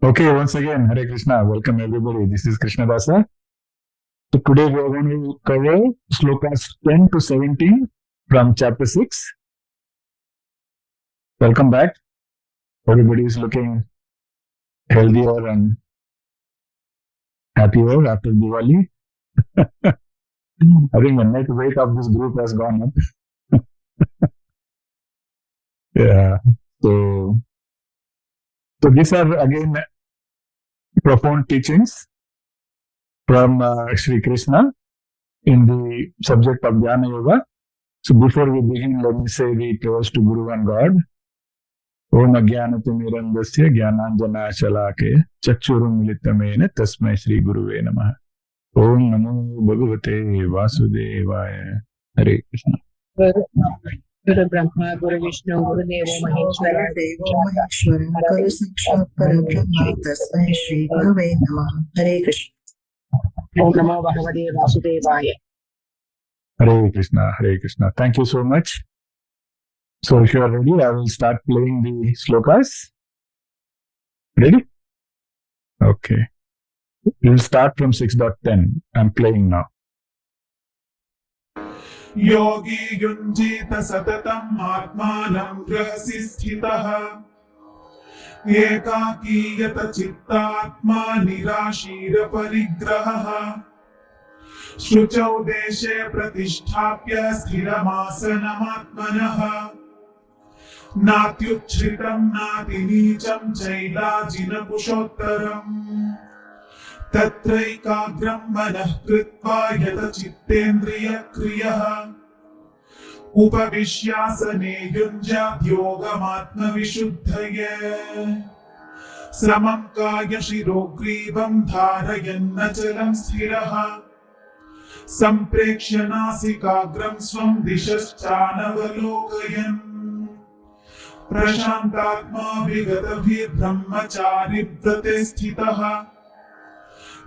Okay, once again, Hare Krishna. Welcome everybody. This is Krishna Dasa. So today we are going to cover Shlokas 10 to 17 from chapter 6. Welcome back. Everybody is looking healthier and happier after Diwali. I think the net weight of this group has gone up. Yeah. So, so these are again profound teachings from Shri Krishna in the subject of Dhayana Yoga. So before we begin, let me say the prayers to Guru and God. ओम अज्ञानतिमिरन्धस्य ज्ञानाञ्जनाशलाकय चक्षुरुन्मिलितमेन तस्मै श्री गुरुवे नमः। ओम नमो भगवते वासुदेवाय। हरे कृष्ण। गुरु ब्रह्मा गुरु विष्णु गुरुदेवो महेश्वर गुरु साक्षात् परब्रह्म तस्मै श्री गुरवे नमः। हरे कृष्ण। ओम नमो भगवते वासुदेवाय। हरे Krishna. Thank you so much. So if you are ready, I will start playing the shlokas. Ready? Okay. We'll start from 6.10. I'm playing now. योगी युञ्जीत सततम् आत्मानं रहसि स्थितः एकाकीयत चित्तात्मा निराशीरपरिग्रहः शुचौ देशे प्रतिष्ठाप्य स्थिरमासनमात्मनः नात्युच्छ्रितं नातिनीचं चैलाजिनकुशोत्तरम् तत्रैकाग्रं मनः कृत्वा यतचित्तेन्द्रियक्रियः उपविश्यासने युञ्जात् योगमात्मविशुद्धये समं कायशिरोग्रीवं धारयन्नचलं स्थिरः सम्प्रेक्ष्य नासिकाग्रं स्वं दिशश्चानवलोकयन् प्रशान्तात्मा विगतभिर्ब्रह्मचारिव्रते स्थितः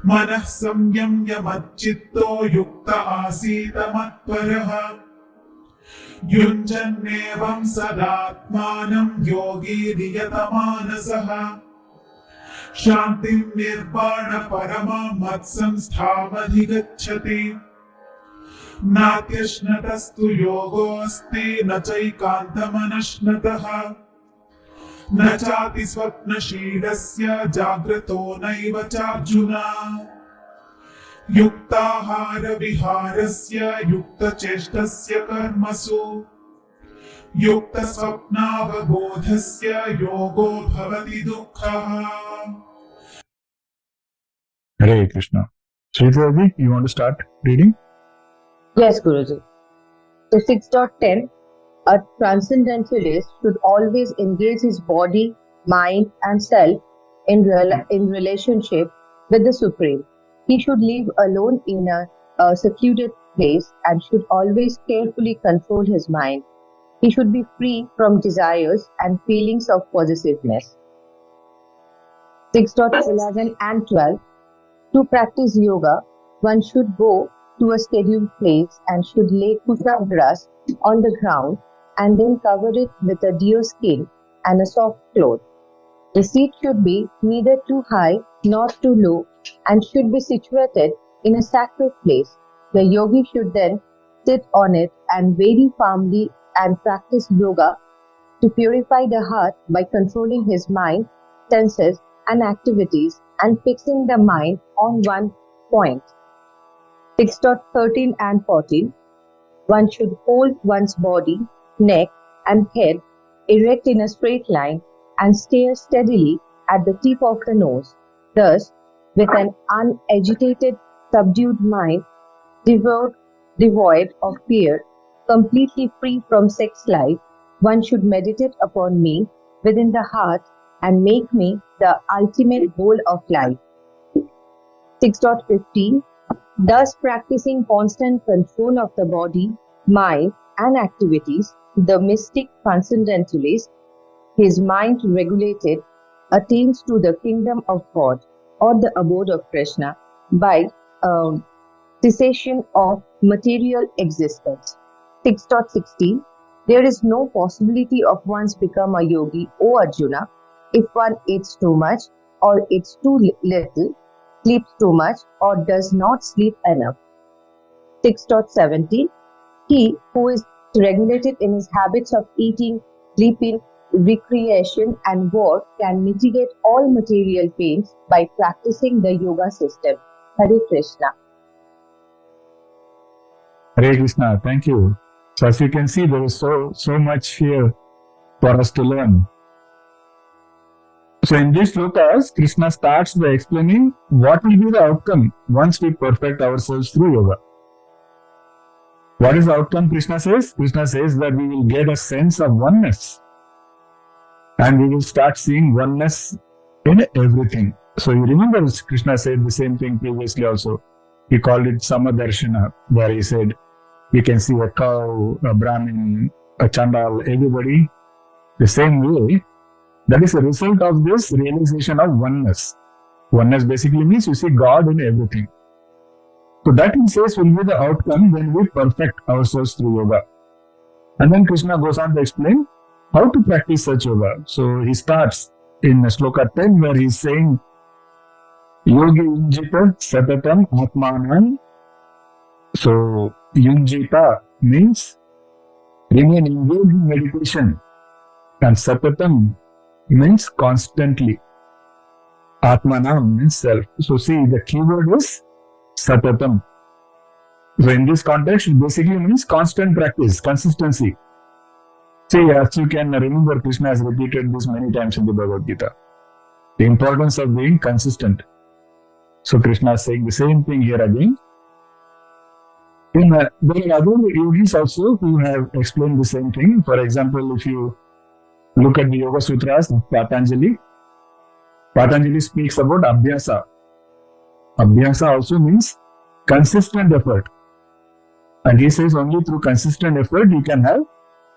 मनः संयम्य मच्चित्तो युक्त आसीत मत्परः युञ्जन्नेवं सदात्मानं योगी नियतमानसः शान्तिं निर्वाणपरमां मत्संस्थामधिगच्छति नात्यश्नतस्तु योगोऽस्ति न चैकान्तमनश्नतः न चाति स्वप्नशीलस्य जाग्रतो नैव चार्जुन युक्ताहारविहारस्य युक्तचेष्टस्य कर्मसु युक्तस्वप्नावबोधस्य योगो भवति दुःखः। Hare Krishna. Sridharji, you want to start reading? Yes, Guruji. So 6.10, a transcendentalist should always engage his body, mind and self in relationship with the Supreme. He should live alone in a secluded place and should always carefully control his mind. He should be free from desires and feelings of possessiveness. 6.11 and 12. To practice yoga, one should go to a scheduled place and should lay kusha grass on the ground and then cover it with a deer skin and a soft cloth. The seat should be neither too high nor too low and should be situated in a sacred place. The yogi should then sit on it and very firmly and practice yoga to purify the heart by controlling his mind, senses and activities and fixing the mind on one point. 6.13 and 14. One should hold one's body, neck and head erect in a straight line and stare steadily at the tip of the nose. Thus, with an unagitated, subdued mind, devoid of fear, completely free from sex life, one should meditate upon me within the heart and make me the ultimate goal of life. 6.15. Thus practicing constant control of the body, mind and activities, the mystic transcendentalist, his mind regulated, attains to the kingdom of God or the abode of Krishna by cessation of material existence. 6.16. There is no possibility of once become a yogi, O Arjuna, if one eats too much, or it's too little, sleeps too much, or does not sleep enough. 6.70 He who is regulated in his habits of eating, sleeping, recreation, and work can mitigate all material pains by practicing the yoga system. Hare Krishna. Hare Krishna, thank you. So as you can see, there is so much here for us to learn. So in this Shlokas, Krishna starts by explaining what will be the outcome once we perfect ourselves through yoga. What is the outcome, Krishna says? Krishna says that we will get a sense of oneness. And we will start seeing oneness in everything. So you remember Krishna said the same thing previously also. He called it Samadarshana, where he said, you can see a cow, a Brahmin, a Chandal, everybody the same way. That is a result of this realization of oneness. Oneness basically means you see God in everything. So that he says will be the outcome when we perfect ourselves through yoga. And then Krishna goes on to explain how to practice such yoga. So he starts in Shloka 10 where he is saying, Yogi Yunjita Satatam Atmanan. So Yunjita means remain engaged in meditation. And Satatam means constantly. Atmanam means self. So see, the keyword is Satatam. So in this context, it basically means constant practice, consistency. See, as you can remember, Krishna has repeated this many times in the Bhagavad Gita. The importance of being consistent. So Krishna is saying the same thing here again. There are other yogis also who have explained the same thing. For example, if you look at the Yoga Sutras of Patanjali, Patanjali speaks about Abhyasa. Abhyasa also means consistent effort. And he says only through consistent effort you can have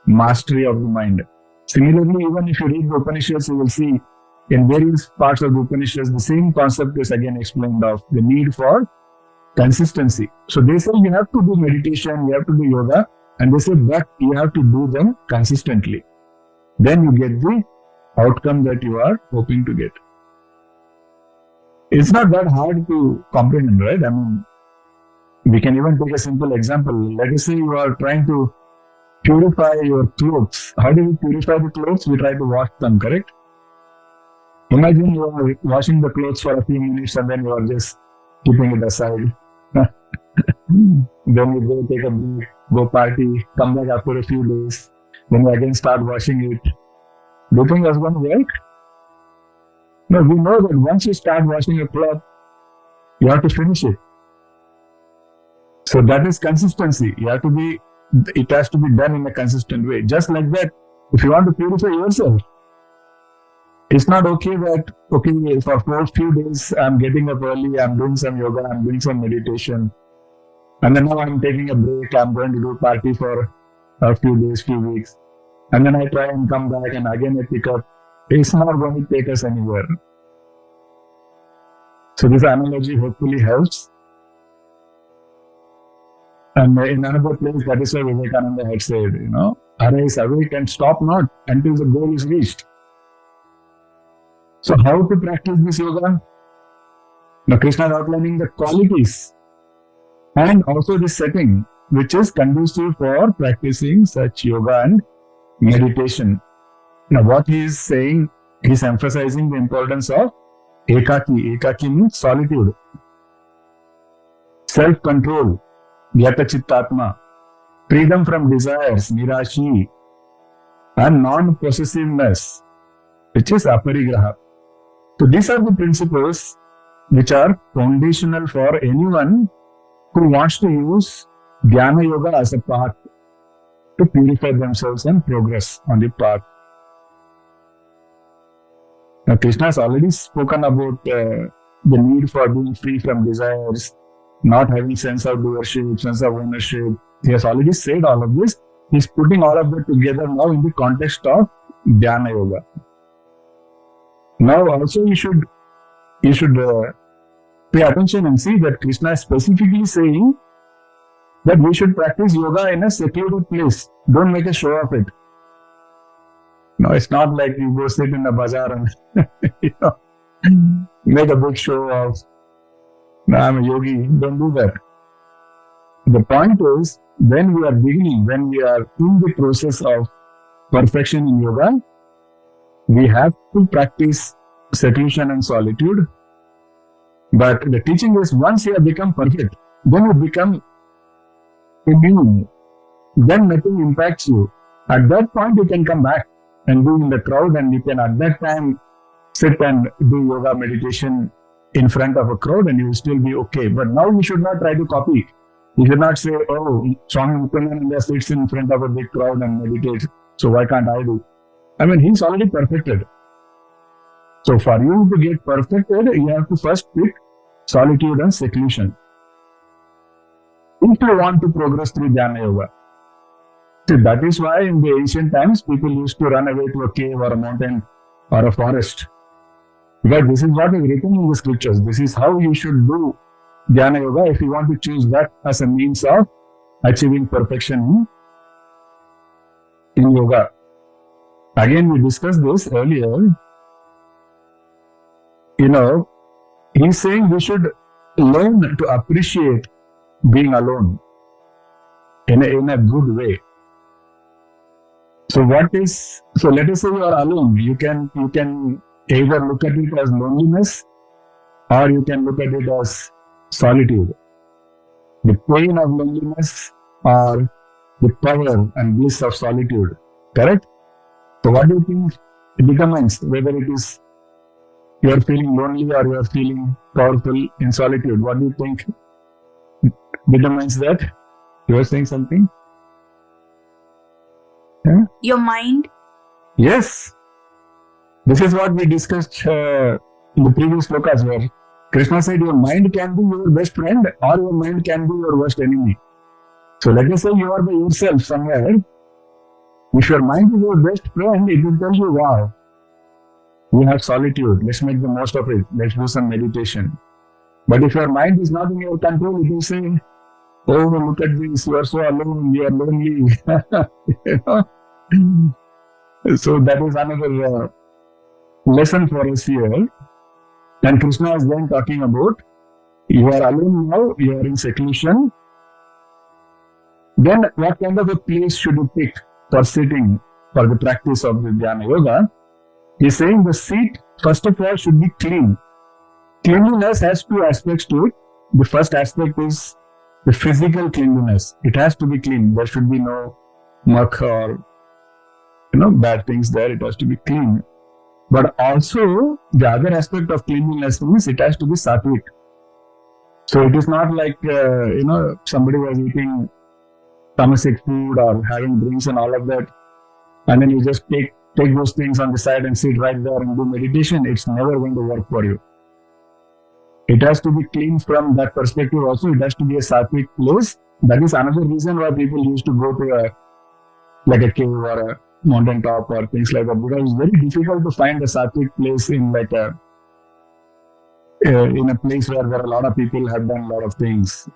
mastery of the mind. Similarly, even if you read the Upanishads, you will see in various parts of the Upanishads, the same concept is again explained of the need for consistency. So they say you have to do meditation, you have to do yoga, and they say but you have to do them consistently. Then you get the outcome that you are hoping to get. It's not that hard to comprehend, right? I mean, we can even take a simple example. Let us say you are trying to purify your clothes. How do we purify the clothes? We try to wash them, correct? Imagine you are washing the clothes for a few minutes and then you are just keeping it aside. Then you go take a break, go party, come back after a few days. Then you again start washing it. Do you think that's going to work? No, we know that once you start washing a cloth, you have to finish it. So that is consistency. It has to be done in a consistent way. Just like that, if you want to purify yourself, it's not okay that, for few days, I'm getting up early, I'm doing some yoga, I'm doing some meditation, and then now I'm taking a break, I'm going to do party for a few days, few weeks, and then I try and come back and again I pick up. It's not going to take us anywhere. So this analogy hopefully helps. And in another place, that is why Vivekananda had said, arise, awake and stop not until the goal is reached. So how to practice this yoga? Now Krishna is outlining the qualities and also the setting which is conducive for practicing such yoga and meditation. Now what he is saying, he is emphasizing the importance of ekaki. Ekaki means solitude, self-control, yata chittatma, freedom from desires, nirashi, and non-possessiveness, which is aparigraha. So these are the principles which are foundational for anyone who wants to use Dhayana Yoga as a path to purify themselves and progress on the path. Now Krishna has already spoken about the need for being free from desires, not having sense of doership, sense of ownership. He has already said all of this. He is putting all of that together now in the context of Dhayana Yoga. Now also you should pay attention and see that Krishna is specifically saying that we should practice yoga in a secluded place. Don't make a show of it. No, it's not like you go sit in a bazaar and make a big show of, I'm a yogi. Don't do that. The point is, when we are beginning, when we are in the process of perfection in yoga, we have to practice seclusion and solitude. But the teaching is, once you have become perfect, then you become immune. Then nothing impacts you. At that point, you can come back and be in the crowd, and you can at that time sit and do yoga meditation in front of a crowd, and you will still be okay. But now you should not try to copy. You should not say, oh, Swami Muktananda sits in front of a big crowd and meditates, so why can't I do? I mean, he's already perfected. So for you to get perfected, you have to first pick solitude and seclusion. If you want to progress through Dhayana Yoga. So that is why in the ancient times, people used to run away to a cave or a mountain or a forest. Because this is what is written in the scriptures. This is how you should do Dhayana Yoga if you want to choose that as a means of achieving perfection in yoga. Again, we discussed this earlier. He's saying we should learn to appreciate being alone in a good way. So let us say you are alone. You can either look at it as loneliness, or you can look at it as solitude. The pain of loneliness or the power and bliss of solitude. Correct? So what do you think it determines whether it is you are feeling lonely or you are feeling powerful in solitude? What do you think determines that? You are saying something? Yeah? Your mind. Yes. This is what we discussed in the previous Shlokas, where Krishna said your mind can be your best friend or your mind can be your worst enemy. So let us say you are by yourself somewhere. If your mind is your best friend, it will tell you, wow, we have solitude. Let's make the most of it. Let's do some meditation. But if your mind is not in your control, it will say, oh, look at this. You are so alone. You are lonely. So that is another lesson for us here. And Krishna is then talking about, you are alone now, you are in seclusion. Then what kind of a place should you pick for sitting for the practice of the Dhayana Yoga? He's saying the seat, first of all, should be clean. Cleanliness has two aspects to it. The first aspect is the physical cleanliness. It has to be clean. There should be no muck or bad things there. It has to be clean. But also, the other aspect of cleanliness is it has to be sattvic. So it is not like, somebody was eating tamasic food or having drinks and all of that, and then you just take those things on the side and sit right there and do meditation. It's never going to work for you. It has to be clean from that perspective also. It has to be a sattvic place. That is another reason why people used to go to a cave or a mountain top or things like that, because it's very difficult to find a sattvic place in a place where there are a lot of people have done a lot of things.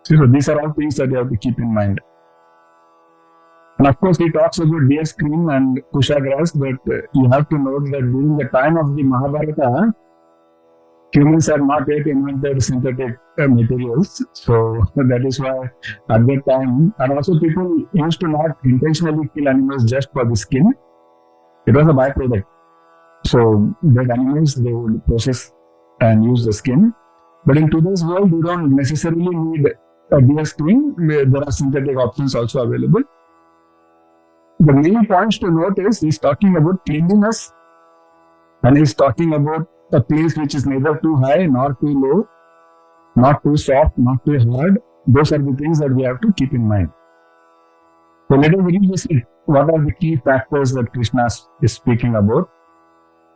So these are all things that you have to keep in mind. And of course, he talks about deer screen and kusha grass, but you have to note that during the time of the Mahabharata, humans had not yet invented synthetic materials. So that is why at that time, and also people used to not intentionally kill animals just for the skin. It was a byproduct. So dead animals, they would process and use the skin. But in today's world, you don't necessarily need a deer skin. There are synthetic options also available. The main points to note is he's talking about cleanliness, and he's talking about a place which is neither too high nor too low, not too soft, not too hard. Those are the things that we have to keep in mind. So let us read this. What are the key factors that Krishna is speaking about?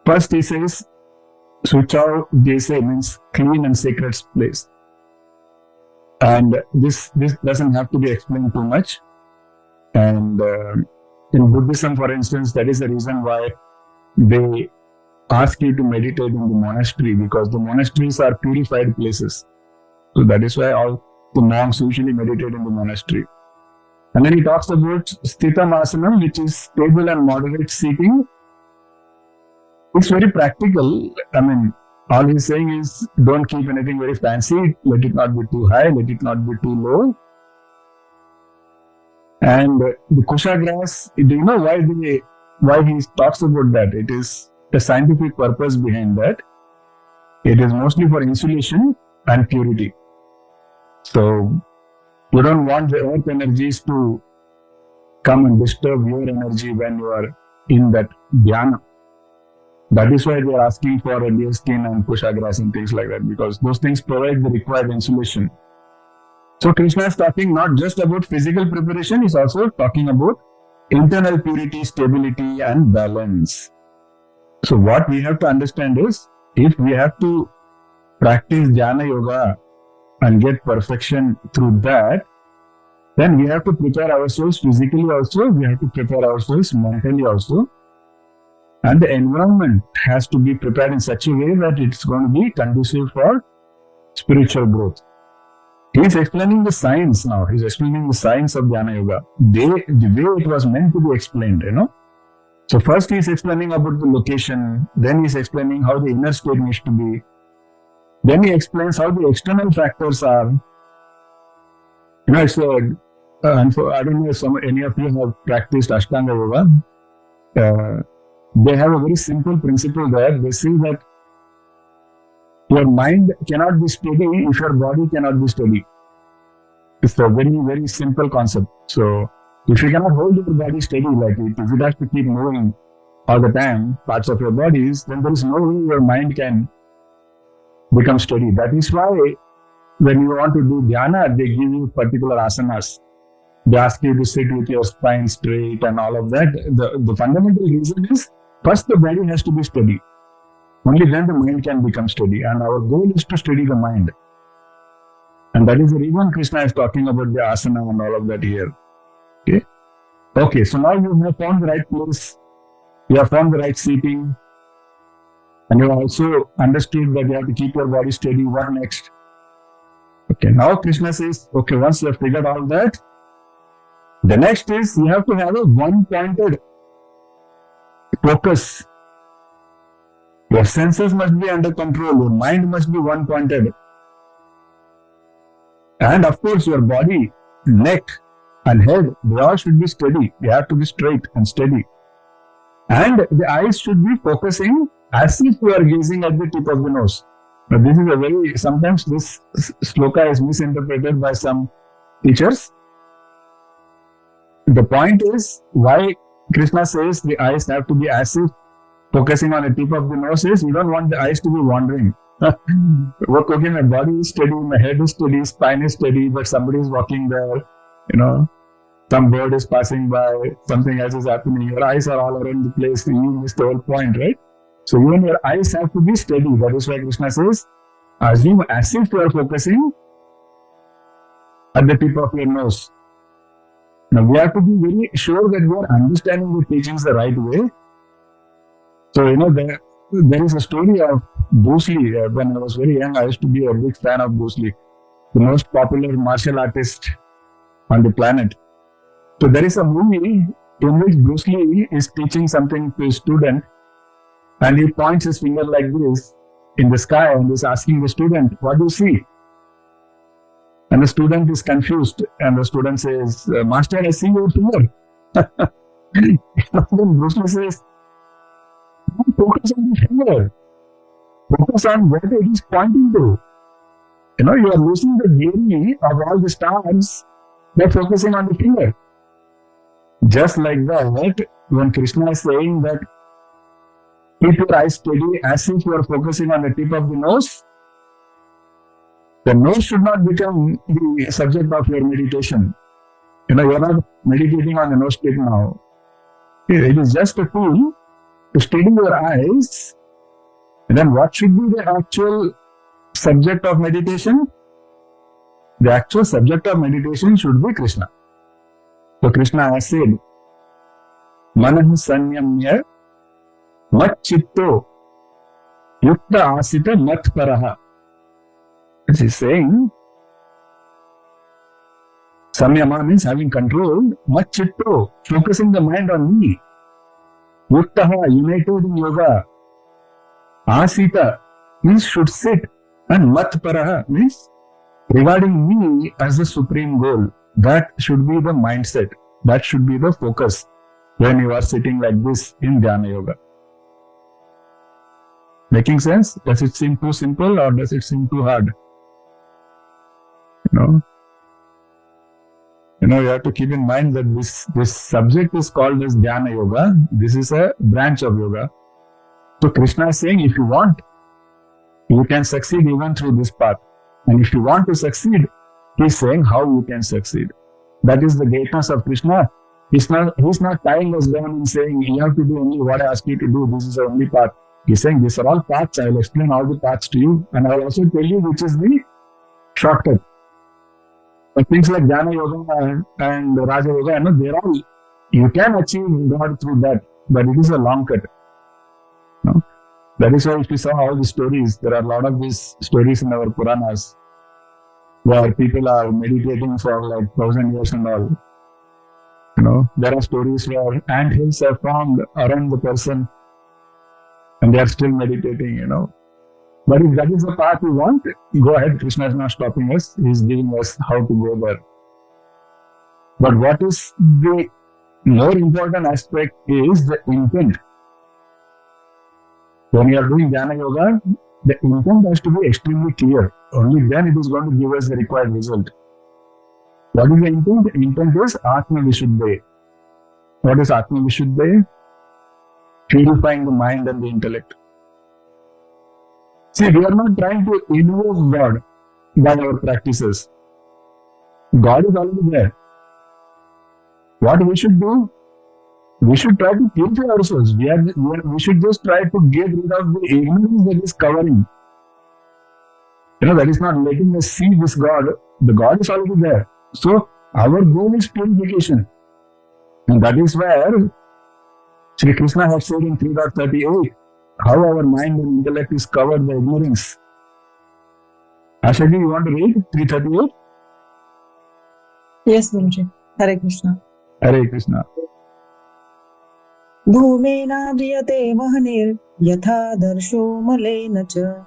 First, he says, Suchau Dese means clean and sacred place. And this doesn't have to be explained too much. And in Buddhism, for instance, that is the reason why they ask you to meditate in the monastery, because the monasteries are purified places. So that is why all the monks usually meditate in the monastery. And then he talks about Sthitam Asanam, which is stable and moderate seating it's very practical. I mean, all he's saying is don't keep anything very fancy. Let it not be too high. Let it not be too low. And the kusha grass, do you know why he talks about that? It is the scientific purpose behind that. It is mostly for insulation and purity. So you don't want the earth energies to come and disturb your energy when you are in that dhyana. That is why they are asking for a deer skin and kusha grass and things like that, because those things provide the required insulation. So Krishna is talking not just about physical preparation, he's also talking about internal purity, stability and balance. So what we have to understand is, if we have to practice Dhayana Yoga and get perfection through that, then we have to prepare ourselves physically also, we have to prepare ourselves mentally also. And the environment has to be prepared in such a way that it's going to be conducive for spiritual growth. He's explaining the science now. He's explaining the science of Dhayana Yoga. The way it was meant to be explained, So first he's explaining about the location. Then he's explaining how the inner state needs to be. Then he explains how the external factors are. It's and for, I don't know if any of you have practiced Ashtanga Yoga. They have a very simple principle there. They say that your mind cannot be steady if your body cannot be steady. It's a very, very simple concept. So, if you cannot hold your body steady like it, if it has to keep moving all the time, parts of your bodies, then there is no way your mind can become steady. That is why when you want to do dhyana, they give you particular asanas. They ask you to sit with your spine straight and all of that. The fundamental reason is, first the body has to be steady. Only then the mind can become steady. And our goal is to steady the mind. And that is the reason Krishna is talking about the asana and all of that here. Okay, so now you have found the right place. You have found the right seating. And you have also understood that you have to keep your body steady. What next? Okay, now Krishna says, okay, once you have figured all that, the next is you have to have a one-pointed focus. Your senses must be under control. Your mind must be one-pointed. And of course, your body, neck and head, they all should be steady. They have to be straight and steady. And the eyes should be focusing as if you are gazing at the tip of the nose. Now, this is sometimes this shloka is misinterpreted by some teachers. The point is, why Krishna says the eyes have to be as if focusing on the tip of the nose is, you don't want the eyes to be wandering. Okay, my body is steady, my head is steady, spine is steady, but somebody is walking there, some bird is passing by, something else is happening, your eyes are all around the place, you miss the whole point, right? So even your eyes have to be steady. That is why Krishna says, assume as if you are focusing at the tip of your nose. Now we have to be very sure that we are understanding the teachings the right way. So, there is a story of Bruce Lee. When I was very young, I used to be a big fan of Bruce Lee, the most popular martial artist on the planet. So there is a movie in which Bruce Lee is teaching something to a student, and he points his finger like this in the sky and is asking the student, what do you see? And the student is confused, and the student says, Master, I see your finger. Then Bruce Lee says, don't focus on the finger. Focus on what it is pointing to. You are losing the beauty of all the stars by focusing on the finger. Just like that, when Krishna is saying that keep your eyes steady as if you are focusing on the tip of the nose should not become the subject of your meditation. You are not meditating on the nose tip now. It is just a tool to steady your eyes. And then what should be the actual subject of meditation? The actual subject of meditation should be Krishna. So Krishna has said, Manah sanyamya mat chitto yukta asita mat paraha. As he's saying, samyama means having control, mat chitto, focusing the mind on me. Yuktaha, united in yoga, Asita means should sit, and mat paraha means regarding me as the supreme goal. That should be the mindset. That should be the focus when you are sitting like this in Dhyana Yoga. Making sense? Does it seem too simple or does it seem too hard? You have to keep in mind that this subject is called as Dhyana Yoga. This is a branch of yoga. So Krishna is saying, if you want, you can succeed even through this path. And if you want to succeed, he's saying how you can succeed. That is the greatness of Krishna. He's not tying us down and saying, you have to do only what I ask you to do. This is the only path. He's saying, these are all paths. I will explain all the paths to you. And I will also tell you which is the shortcut. But things like Dhayana Yoga and Raja Yoga, they're all, you can achieve God through that, but it is a long cut. That is why if you saw all the stories, there are a lot of these stories in our Puranas where people are meditating for like 1,000 years and all. There are stories where ant hills are formed around the person and they are still meditating, But if that is the path we want, go ahead. Krishna is not stopping us. He is giving us how to go there. But what is the more important aspect is the intent. When you are doing Dhayana Yoga, the intent has to be extremely clear. Only then it is going to give us the required result. What is the intent? The intent is Atma Vishuddhe. What is Atma Vishuddhe? Purifying the mind and the intellect. See, we are not trying to invoke God by our practices. God is already there. What we should do? We should try to purify ourselves. We should just try to get rid of the ignorance that is covering. That is not letting us see this God. The God is already there. So, our goal is purification. And that is where Shri Krishna has said in 3.38, how our mind and intellect is covered by ignorance. Ashaji, you want to read 338? Yes, Guruji. Hare Krishna. Hare Krishna. Bhumena briyate mahanir yatha darsho malena cha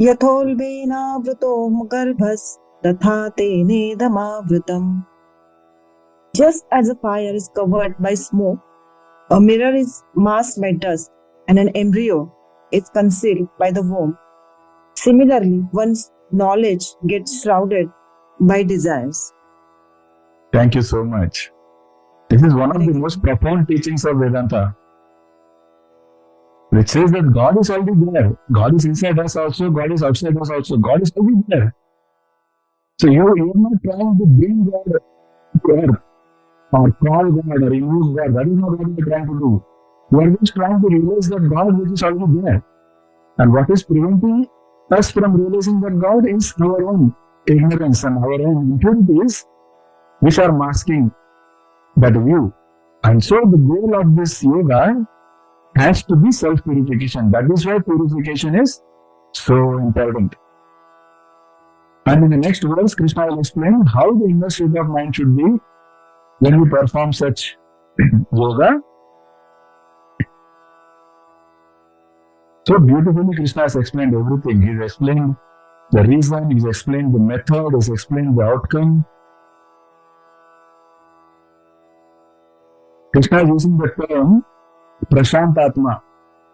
yatholbena vrato garbhas tatha tene damavritam. Just as a fire is covered by smoke, a mirror is masked by dust, and an embryo is concealed by the womb. Similarly, one's knowledge gets shrouded by desires. Thank you so much. This is one of the most profound teachings of Vedanta, which says that God is already there. God is inside us also, God is outside us also. God is already there. So you are not trying to bring God to earth or call God or remove God. That is not what you are trying to do. You are just trying to realize that God which is already there. And what is preventing us from realizing that God is our own ignorance and our own impurities, which are masking that view. And so the goal of this yoga has to be self-purification. That is why purification is so important. And in the next verse, Krishna will explain how the inner state of mind should be when we perform such yoga. So beautifully, Krishna has explained everything. He has explained the reason, he has explained the method, he has explained the outcome. Krishna is using the term Prashantatma,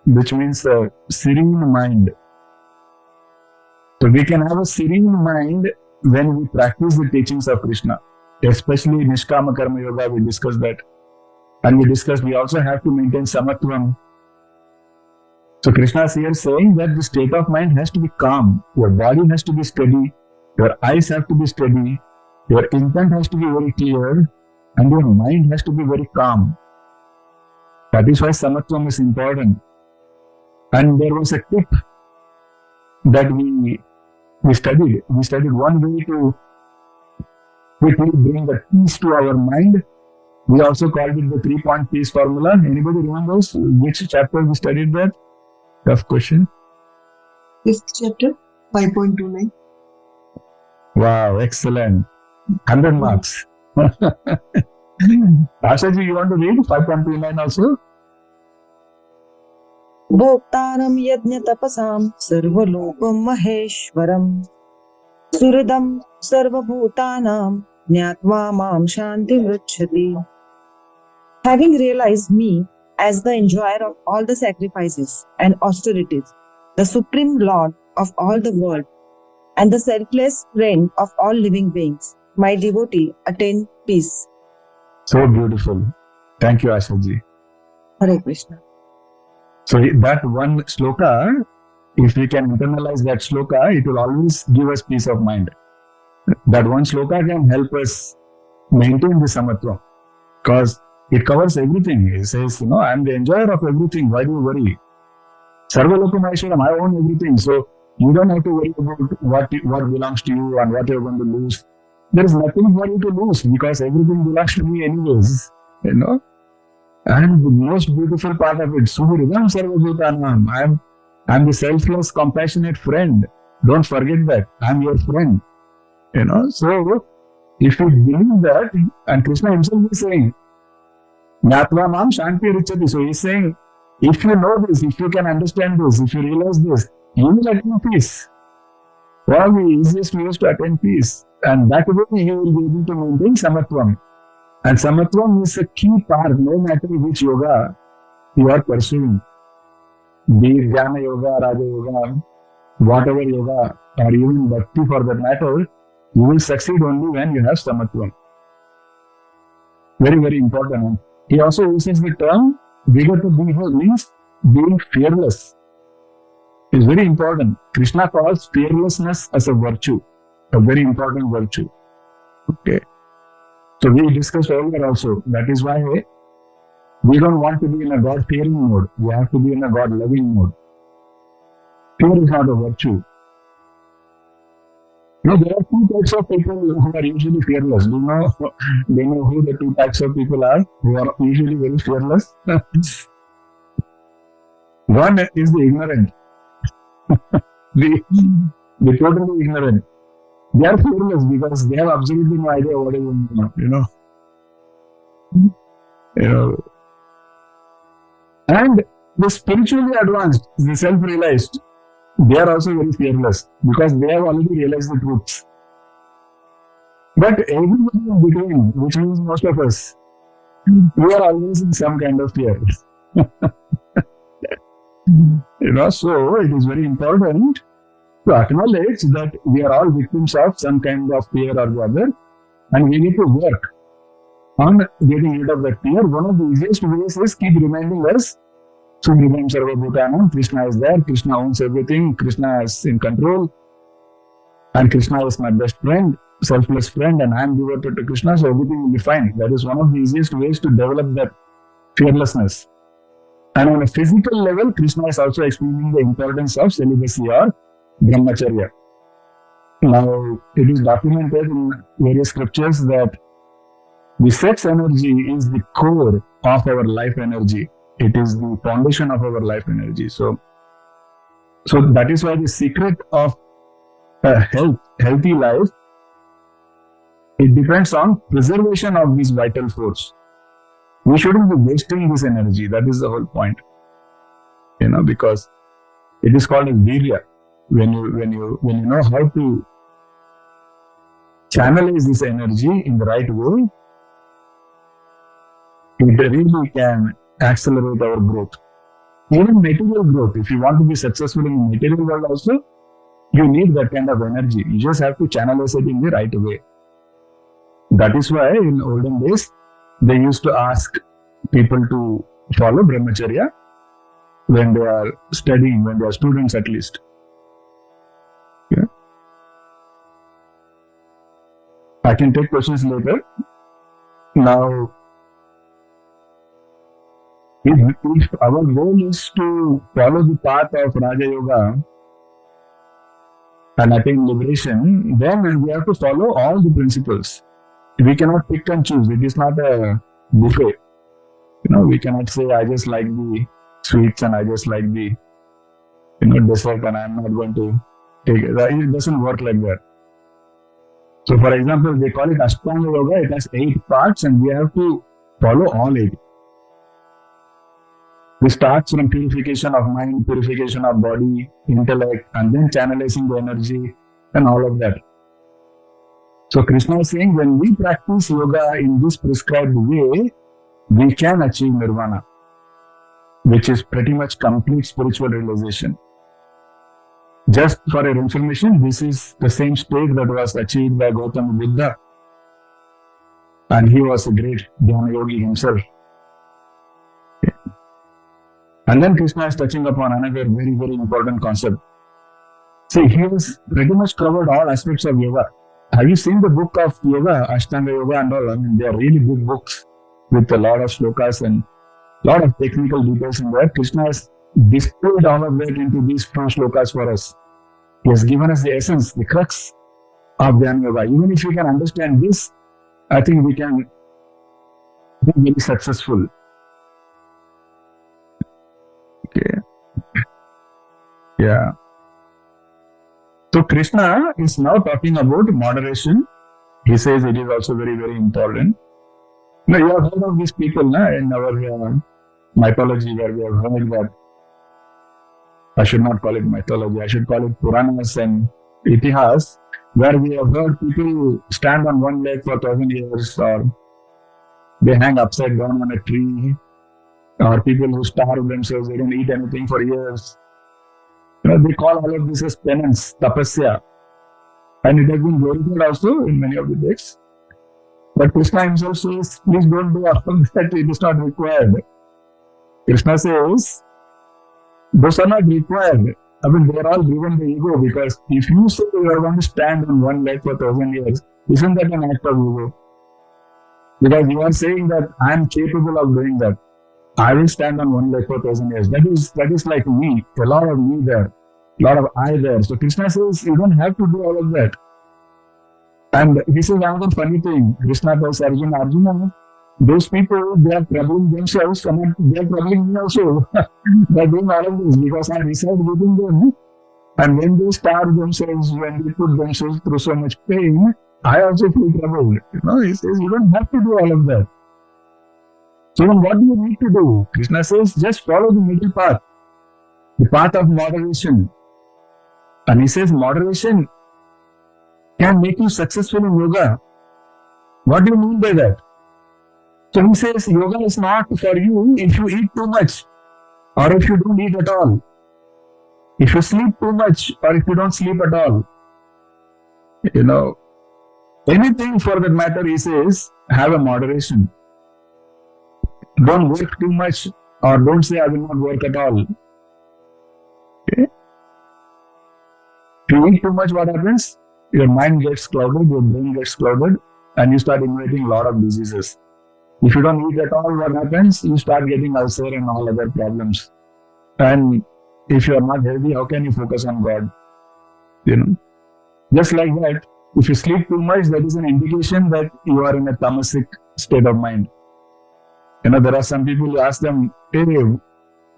which means a serene mind. So we can have a serene mind when we practice the teachings of Krishna, especially Nishkama Karma Yoga. We discussed that. And we also have to maintain Samatvam. So Krishna is here saying that the state of mind has to be calm. Your body has to be steady. Your eyes have to be steady. Your intent has to be very clear. And your mind has to be very calm. That is why Samatvam is important. And there was a tip that we studied. We studied one way to quickly bring the peace to our mind. We also called it the 3-point peace formula. Anybody remembers which chapter we studied that? Tough question. 5th chapter, 5.29. Wow, excellent. 100 marks. Ashaji, you want to read 5.29 also? भोक्तारं यज्ञतपसां सर्वलोकं महेश्वरम् सुहृदं सर्वभूतानां ज्ञात्वा मां शान्तिमृच्छति. Having realized me as the enjoyer of all the sacrifices and austerities, the supreme lord of all the world, and the selfless friend of all living beings, my devotee attained peace. So beautiful. Thank you, Ashaji. Hare Krishna. So that one sloka, if we can internalize that sloka, it will always give us peace of mind. That one sloka can help us maintain the samatva, because it covers everything. It says, I am the enjoyer of everything. Why do you worry? Sarva lokam aishwaram, I own everything. So you don't have to worry about what belongs to you and what you're going to lose. There is nothing for you to lose because everything belongs to me anyways. And the most beautiful part of it, Suhridam Sarvabhutanam. I'm the selfless, compassionate friend. Don't forget that. I'm your friend. So if you believe that, and Krishna himself is saying, Jnatva mam shanti richati. So he's saying, if you know this, if you can understand this, if you realize this, you will attain peace. One of the easiest ways to attain peace. And that way you will be able to maintain samatvam. And samatvam is a key part, no matter which yoga you are pursuing. Be it Dhayana Yoga, Raja Yoga, whatever yoga, or even bhakti for that matter, you will succeed only when you have samatvam. Very, very important. He also uses the term vigata biha, means being fearless. It's very important. Krishna calls fearlessness as a virtue, a very important virtue. Okay. So we discussed earlier also. That is why we don't want to be in a God-fearing mode. We have to be in a God-loving mode. Fear is not a virtue. There are two types of people who are usually fearless. Do you know who the two types of people are who are usually very fearless? One is the ignorant. the totally ignorant. They are fearless because they have absolutely no idea what is going on, And the spiritually advanced, the self-realized, they are also very fearless because they have already realized the truths. But everybody in between, which means most of us, we are always in some kind of fear. So it is very important to acknowledge that we are all victims of some kind of fear or the other, and we need to work on getting rid of that fear. One of the easiest ways is keep reminding us, Suhridam Sarvabhutanam, Krishna is there, Krishna owns everything, Krishna is in control, and Krishna is my best friend, selfless friend, and I am devoted to Krishna, so everything will be fine. That is one of the easiest ways to develop that fearlessness. And on a physical level, Krishna is also explaining the importance of celibacy or brahmacharya. Now, it is documented in various scriptures that the sex energy is the core of our life energy. It is the foundation of our life energy. So that is why the secret of a healthy life, it depends on preservation of this vital force. We shouldn't be wasting this energy. That is the whole point. Because it is called as virya. When you know how to channelize this energy in the right way, it really can accelerate our growth. Even material growth, if you want to be successful in the material world also, you need that kind of energy. You just have to channelize it in the right way. That is why in olden days, they used to ask people to follow brahmacharya when they are studying, when they are students at least. Yeah. I can take questions later. Now, if our goal is to follow the path of Raja Yoga and attain liberation, then we have to follow all the principles. We cannot pick and choose. It is not a buffet. We cannot say, I just like the sweets and I just like the dessert and I'm not going to take it. It doesn't work like that. So, for example, they call it Ashtanga Yoga. It has 8 parts and we have to follow all 8. This starts from purification of mind, purification of body, intellect, and then channelizing the energy and all of that. So Krishna is saying when we practice yoga in this prescribed way, we can achieve nirvana, which is pretty much complete spiritual realization. Just for your information, this is the same state that was achieved by Gautama Buddha. And he was a great Dhayana Yogi himself. And then Krishna is touching upon another very, very important concept. See, he has pretty much covered all aspects of yoga. Have you seen the book of yoga, Ashtanga Yoga and all? I mean, they are really good books with a lot of shlokas and a lot of technical details in there. Krishna has distilled all of that into these few shlokas for us. He has given us the essence, the crux of Dhayana Yoga. Even if we can understand this, I think we can be very successful. Okay. Yeah. So Krishna is now talking about moderation. He says it is also very, very important. Now you have heard of these people in our mythology where we have heard that. I should not call it mythology, I should call it Puranas and Itihas, where we have heard people stand on one leg for 1,000 years, or they hang upside down on a tree, or people who starve themselves, they don't eat anything for years. They call all of this as penance, tapasya. And it has been glorified also in many of the texts. But Krishna himself says, please don't do all of that, it is not required. Krishna says, those are not required. I mean, they are all driven by ego, because if you say you are going to stand on one leg for 1,000 years, isn't that an act of ego? Because you are saying that I am capable of doing that. I will stand on one leg for 1,000 years. That is like me, a lot of me there, a lot of I there. So Krishna says you don't have to do all of that. And he says another funny thing. Krishna tells Arjuna, those people, they are troubling themselves, and they are troubling me also. They are doing all of this because I reside within them. And when they starve themselves, when they put themselves through so much pain, I also feel troubled. He says you don't have to do all of that. So then what do you need to do? Krishna says, just follow the middle path, the path of moderation. And he says, moderation can make you successful in yoga. What do you mean by that? So he says, yoga is not for you if you eat too much, or if you don't eat at all. If you sleep too much, or if you don't sleep at all. Anything for that matter, he says, have a moderation. Don't work too much, or don't say I will not work at all. Okay? If you eat too much, what happens? Your mind gets clouded, your brain gets clouded, and you start inviting a lot of diseases. If you don't eat at all, what happens? You start getting ulcer and all other problems. And if you are not healthy, how can you focus on God? Just like that, if you sleep too much, that is an indication that you are in a tamasic state of mind. There are some people who ask them, hey,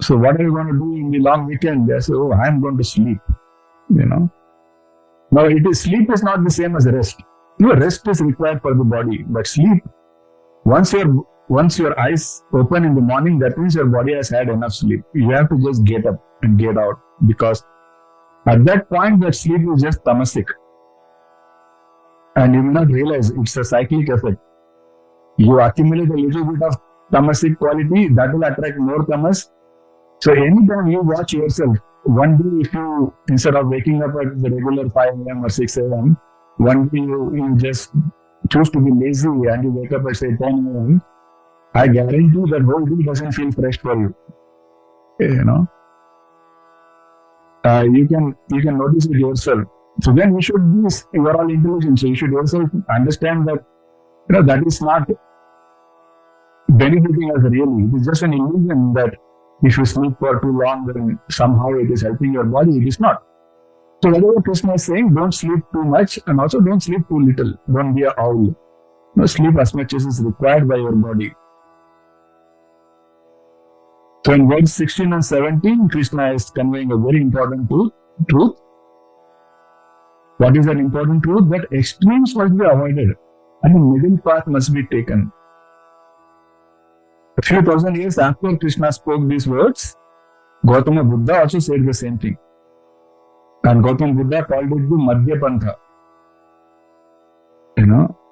so what are you going to do in the long weekend? They say, oh, I'm going to sleep. Now, sleep is not the same as rest. Rest is required for the body, but sleep, once your eyes open in the morning, that means your body has had enough sleep. You have to just get up and get out, because at that point, that sleep is just tamasic. And you may not realize it's a cyclic effect. You accumulate a little bit of tamasic quality, that will attract more tamas. So anytime you watch yourself, one day if you, instead of waking up at the regular 5 a.m. or 6 a.m., one day you just choose to be lazy and you wake up at say 10 a.m., I guarantee that whole day doesn't feel fresh for you. You can notice it yourself. So then you are all intelligent, so you should yourself understand that that is not benefiting us really. It is just an illusion that if you sleep for too long, then somehow it is helping your body. It is not. So whatever Krishna is saying, don't sleep too much, and also don't sleep too little. Don't be an owl. Sleep as much as is required by your body. So in verse 16 and 17, Krishna is conveying a very important truth. What is an important truth? That extremes must be avoided and the middle path must be taken. A few thousand years after Krishna spoke these words, Gautama Buddha also said the same thing. And Gautama Buddha called it the Madhya Pantha.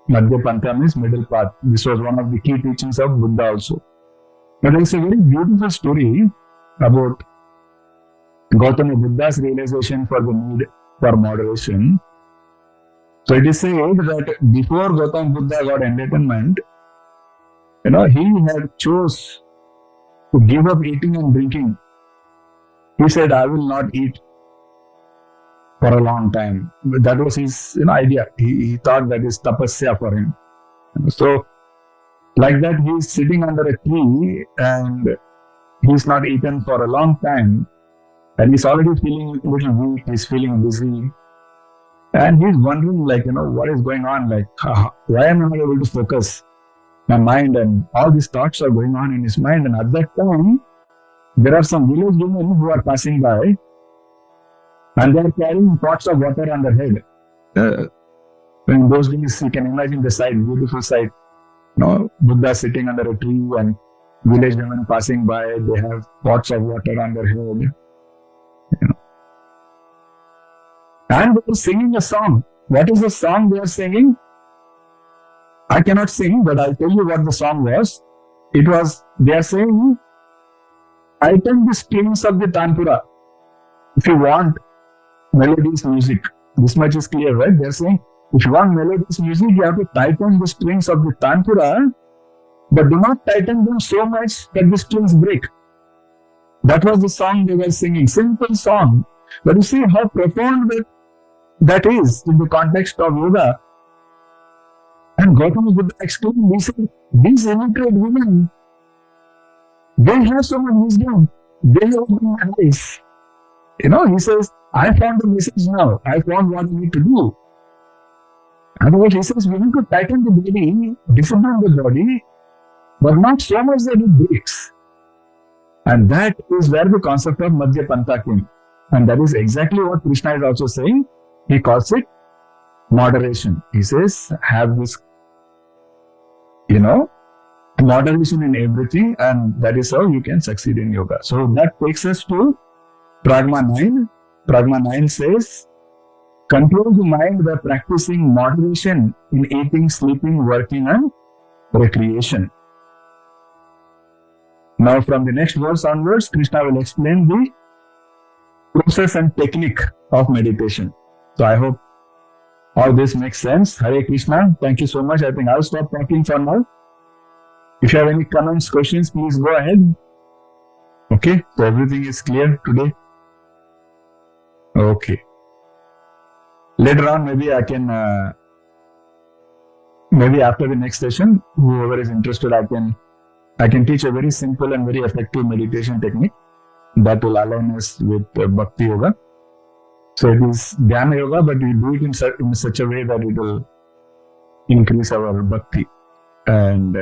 Madhya Pantha means middle path. This was one of the key teachings of Buddha also. But it's a very beautiful story about Gautama Buddha's realization for the need for moderation. So it is said that before Gautama Buddha got enlightenment, he had chose to give up eating and drinking. He said, I will not eat for a long time. That was his idea. He thought that is tapasya for him. So, like that, he is sitting under a tree and he's not eaten for a long time. And he's already feeling a little weak, he's feeling dizzy. And he's wondering, what is going on? Why am I not able to focus my mind? And all these thoughts are going on in his mind. And at that time, there are some village women who are passing by and they are carrying pots of water on their head. In those days, you can imagine the sight, beautiful sight. Buddha sitting under a tree and village women passing by, they have pots of water on their head. And they are singing a song. What is the song they are singing? I cannot sing, but I'll tell you what the song was. They are saying, tighten the strings of the tanpura. If you want melodious music, this much is clear, right? They are saying, if you want melodious music, you have to tighten the strings of the tanpura, but do not tighten them so much that the strings break. That was the song they were singing. Simple song. But you see how profound that is in the context of yoga. And Gautama Buddha exclaimed, he said, these illiterate women, they have so much wisdom. They have opened my eyes. He says, I found the message now. I found what we need to do. Otherwise, he says, we need to tighten the body, discipline the body, but not so much that it breaks. And that is where the concept of Madhya Pantha came. And that is exactly what Krishna is also saying. He calls it moderation. He says, have this, moderation in everything, and that is how you can succeed in yoga. So that takes us to Pragma 9. Pragma 9 says, control the mind by practicing moderation in eating, sleeping, working, and recreation. Now, from the next verse onwards, Krishna will explain the process and technique of meditation. So I hope all this makes sense. Hare Krishna. Thank you so much. I think I'll stop talking for now. If you have any comments, questions, please go ahead. Okay, so everything is clear today. Okay. Later on, maybe I can, maybe after the next session, whoever is interested, I can teach a very simple and very effective meditation technique that will align us with Bhakti Yoga. So it is Dhayana Yoga, but we do it in such a way that it will increase our Bhakti. And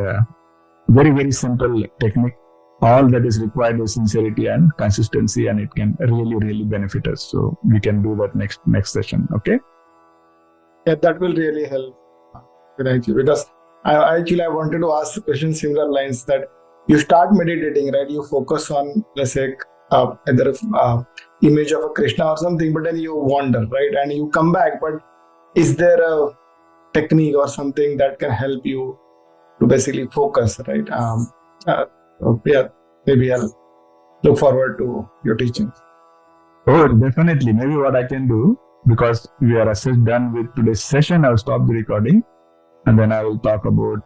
very, very simple technique. All that is required is sincerity and consistency, and it can really, really benefit us. So we can do that next session. Okay? Yeah, that will really help. Thank you. Because I wanted to ask the question similar lines that you start meditating, right? You focus on, let's say, either image of a Krishna or something, but then you wander, right? And you come back. But is there a technique or something that can help you to basically focus, right? Yeah, maybe I'll look forward to your teaching. Oh, definitely. Maybe what I can do, because we are done with today's session, I'll stop the recording and then I will talk about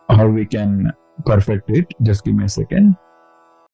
how we can perfect it. Just give me a second.